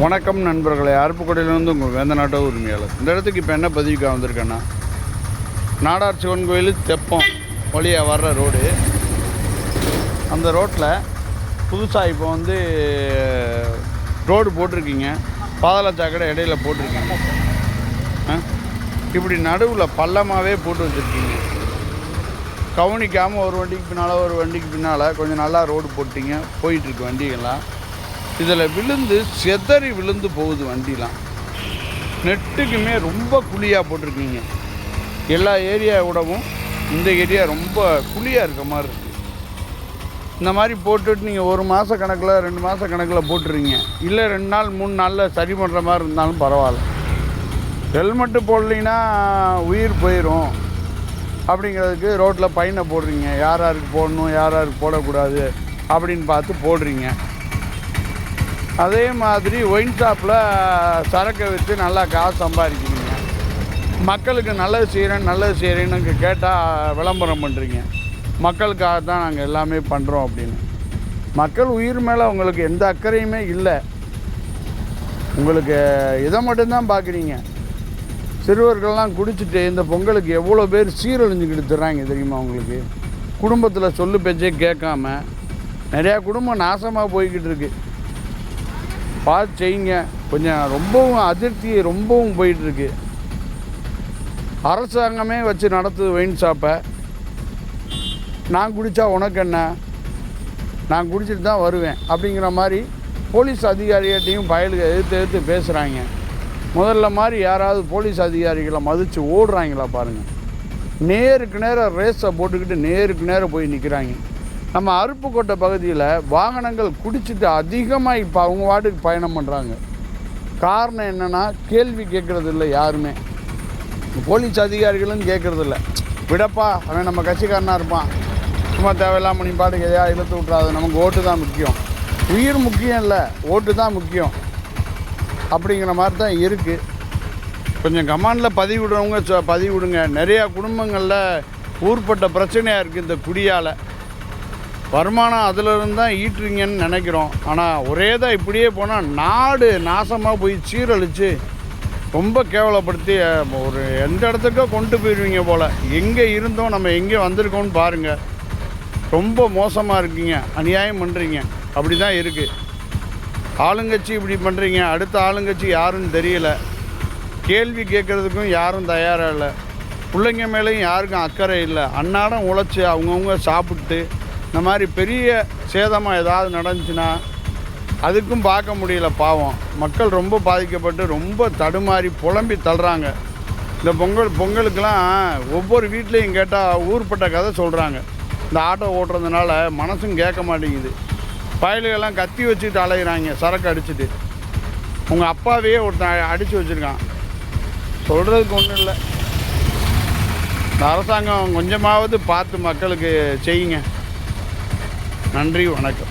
வணக்கம் நண்பர்களே, அருப்புக்கோட்டையிலேருந்து உங்கள் வேந்தநாட்ட உரிமையாளர். இந்த இடத்துக்கு இப்போ என்ன பதிவுக்காக வந்திருக்கேன்னா, நாடார் சிவன் கோயில் தெப்பம் வழியாக வர்ற ரோடு. அந்த ரோட்டில் புதுசாக இப்போ ரோடு போட்டிருக்கீங்க, பாதாள சாக்கடை இடையில போட்டிருக்கீங்க. இப்படி நடுவில் பள்ளமாகவே போட்டு வச்சுருக்கீங்க. கவனிக்காமல் ஒரு வண்டிக்கு பின்னால் கொஞ்சம் நல்லா ரோடு போட்டிங்க, போயிட்டுருக்கு வண்டிகள்லாம். இதில் செதறி விழுந்து போகுது வண்டிலாம். நெட்டுக்குமே ரொம்ப குழியாக போட்டிருக்கீங்க. எல்லா ஏரியாவோடவும் இந்த ஏரியா ரொம்ப குழியாக இருக்க மாதிரி இருக்குது. இந்த மாதிரி போட்டுட்டு நீங்கள் 1 மாத கணக்கில் 2 மாத கணக்கில் போட்டுறீங்க. இல்லை 2 நாள் 3 நாளில் சரி பண்ணுற மாதிரி இருந்தாலும் பரவாயில்ல. ஹெல்மெட்டு போடலிங்கன்னா உயிர் போயிடும் அப்படிங்கிறதுக்கு ரோட்டில் பைனை போடுறீங்க. யார் யாருக்கு போடணும், யார் யாருக்கு போடக்கூடாது அப்படின்னு பார்த்து போடுறீங்க. அதே மாதிரி ஒயின் ஷாப்பில் சரக்கை விற்று நல்லா காசு சம்பாதிக்கிறீங்க. மக்களுக்கு நல்லது செய்கிறேன்னு கேட்டால் விளம்பரம் பண்ணுறீங்க. மக்களுக்காக தான் நாங்கள் எல்லாமே பண்ணுறோம் அப்படின்னு. மக்கள் உயிர் மேலே உங்களுக்கு எந்த அக்கறையுமே இல்லை. உங்களுக்கு இதை மட்டும்தான் பார்க்குறீங்க. சிறுவர்கள்லாம் குடிச்சிட்டு இந்த பொங்கலுக்கு எவ்வளோ பேர் சீரழிஞ்சுக்கிட்டு தர்றாங்க தெரியுமா உங்களுக்கு? குடும்பத்தில் சொல்லு பேச்சே கேட்காம நிறையா குடும்பம் நாசமாக போய்கிட்டு இருக்குது. பார்த்து செய்யுங்க. கொஞ்சம் ரொம்பவும் அதிருப்தி ரொம்பவும் போயிட்டுருக்கு. அரசாங்கமே வச்சு நடத்துது ஒயின் ஷாப்பை. நான் குடித்தா உனக்கு என்ன, நான் குடிச்சிட்டு தான் வருவேன் அப்படிங்கிற மாதிரி போலீஸ் அதிகாரிகிட்டையும் பயலுக்கு எதிர்த்து பேசுகிறாங்க. முதல்ல மாதிரி யாராவது போலீஸ் அதிகாரிகளை மதித்து ஓடுறாங்களா பாருங்கள். நேருக்கு நேரம் ரேஸை போட்டுக்கிட்டு நேருக்கு நேரம் போய் நிற்கிறாங்க. நம்ம அருப்புக்கோட்டை பகுதியில் வாகனங்கள் குடிச்சிட்டு அதிகமாக இப்போ அவங்க வாட்டுக்கு பயணம் பண்ணுறாங்க. காரணம் என்னென்னா, கேள்வி கேட்குறது இல்லை யாருமே. போலீஸ் அதிகாரிகளும் கேட்குறது இல்லை. விடப்பா, அவன் நம்ம கட்சிக்காரனாக இருப்பான், சும்மா தேவையில்லாமல் நீ பாட்டுக்கு எதையா இழுத்து விட்றாது, நமக்கு ஓட்டு தான் முக்கியம், உயிர் முக்கியம் இல்லை, ஓட்டு தான் முக்கியம் அப்படிங்கிற மாதிரி தான் இருக்குது. கொஞ்சம் கமாண்டில் பதிவிடுறவங்க பதிவிடுங்க. நிறையா குடும்பங்களில் ஊர்பட்ட பிரச்சனையாக இருக்குது இந்த குடியால். வருமானம் அதிலிருந்து தான் ஈட்டுறீங்கன்னு நினைக்கிறோம். ஆனால் ஒரே தான் இப்படியே போனால் நாடு நாசமாக போய் சீரழித்து ரொம்ப கேவலப்படுத்தி ஒரு எந்த இடத்துக்கோ கொண்டு போயிடுவீங்க போல். எங்கே இருந்தோம், நம்ம எங்கே வந்திருக்கோம்னு பாருங்கள். ரொம்ப மோசமாக இருக்கீங்க, அநியாயம் பண்ணுறீங்க. அப்படி தான் இருக்குது. ஆளுங்கட்சி இப்படி பண்ணுறீங்க, அடுத்த ஆளுங்கட்சி யாருன்னு தெரியல. கேள்வி கேட்குறதுக்கும் யாரும் தயாராக இல்லை. பிள்ளைங்க மேலேயும் யாருக்கும் அக்கறை இல்லை. அன்னாடம் உழைச்சி அவங்கவுங்க சாப்பிட்டு இந்த மாதிரி பெரிய சேதமாக ஏதாவது நடந்துச்சுன்னா அதுக்கும் பார்க்க முடியல. பாவம் மக்கள் ரொம்ப பாதிக்கப்பட்டு ரொம்ப தடுமாறி புலம்பி தள்ளுறாங்க. இந்த பொங்கலுக்கெல்லாம் ஒவ்வொரு வீட்லேயும் கேட்டால் ஊர்பட்ட கதை சொல்கிறாங்க. இந்த ஆட்டோ ஓட்டுறதுனால மனசும் கேட்க மாட்டேங்குது. பயலுகெல்லாம் கத்தி வச்சுட்டு அலைகிறாங்க சரக்கு அடிச்சுட்டு. உங்கள் அப்பாவையே ஒருத்தன் அடித்து வச்சுருக்கான். சொல்கிறதுக்கு ஒன்றும் இல்லை. இந்த அரசாங்கம் கொஞ்சமாவது பார்த்து மக்களுக்கு செய்யுங்க. நன்றி, வணக்கம்.